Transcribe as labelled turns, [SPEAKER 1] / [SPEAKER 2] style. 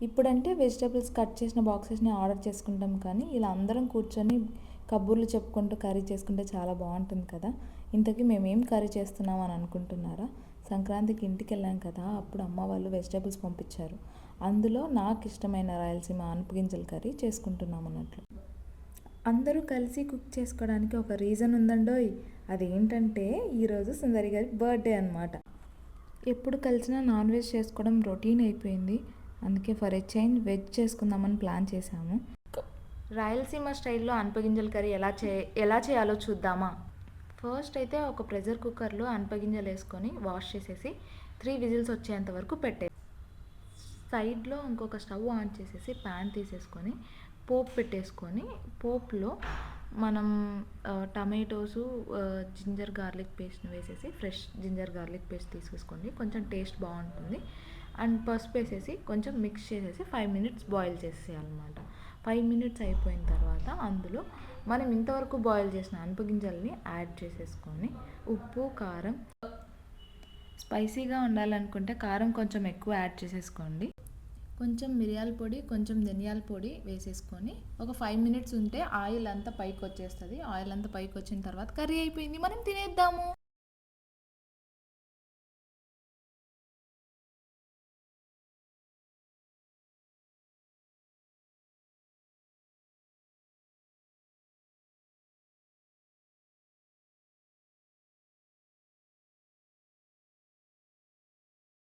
[SPEAKER 1] ఇప్పుడంటే vegetables cut చేసిన బాక్సెస్ని order చేసుకుంటాం, కానీ ఇలా అందరం కూర్చొని కబుర్లు చెప్పుకుంటూ కర్రీ చేసుకుంటే చాలా బాగుంటుంది కదా. ఇంతకీ మేమేం కర్రీ చేస్తున్నాం అని అనుకుంటున్నారా? సంక్రాంతికి ఇంటికి వెళ్ళాం కదా, అప్పుడు అమ్మ వాళ్ళు వెజిటబుల్స్ పంపించారు. అందులో నాకు ఇష్టమైన రాయలసీమ ఆనపగింజల కర్రీ చేసుకుంటున్నాం అన్నట్లు. అందరూ కలిసి కుక్ చేసుకోవడానికి ఒక రీజన్ ఉందండోయ్. అదేంటంటే ఈరోజు సుందరి గారి బర్త్డే అనమాట. ఎప్పుడు కలిసినా నాన్ వెజ్ చేసుకోవడం రొటీన్ అయిపోయింది. అందుకే ఫర్ ఏ చేంజ్ వెజ్ చేసుకుందామని ప్లాన్ చేశాము. రాయలసీమ స్టైల్లో అనపగింజల కర్రీ ఎలా చేయాలో చూద్దామా. ఫస్ట్ అయితే ఒక ప్రెషర్ కుక్కర్లో అనపగింజలు వేసుకొని వాష్ చేసేసి 3 విజిల్స్ వచ్చేంత వరకు పెట్టే. సైడ్లో ఇంకొక స్టవ్ ఆన్ చేసేసి ప్యాన్ తీసేసుకొని పోపు పెట్టేసుకొని, పోపులో మనం టమాటోసు, జింజర్ గార్లిక్ పేస్ట్ని వేసేసి ఫ్రెష్ జింజర్ గార్లిక్ పేస్ట్ తీసేసుకోండి, కొంచెం టేస్ట్ బాగుంటుంది. అండ్ పసుపు వేసేసి కొంచెం మిక్స్ చేసేసి 5 మినిట్స్ బాయిల్ చేసేయాలన్నమాట. 5 మినిట్స్ అయిపోయిన తర్వాత అందులో మనం ఇంతవరకు బాయిల్ చేసిన అనపగింజల్ని యాడ్ చేసేసుకొని ఉప్పు, కారం, స్పైసీగా ఉండాలనుకుంటే కారం కొంచెం ఎక్కువ యాడ్ చేసేసుకోండి. కొంచెం మిరియాల పొడి, కొంచెం ధనియాల పొడి వేసేసుకొని ఒక 5 మినిట్స్ ఉంటే ఆయిల్ అంతా పైకి వచ్చేస్తుంది. ఆయిల్ అంతా పైకి వచ్చిన తర్వాత కర్రీ అయిపోయింది, మనం తినేద్దాము.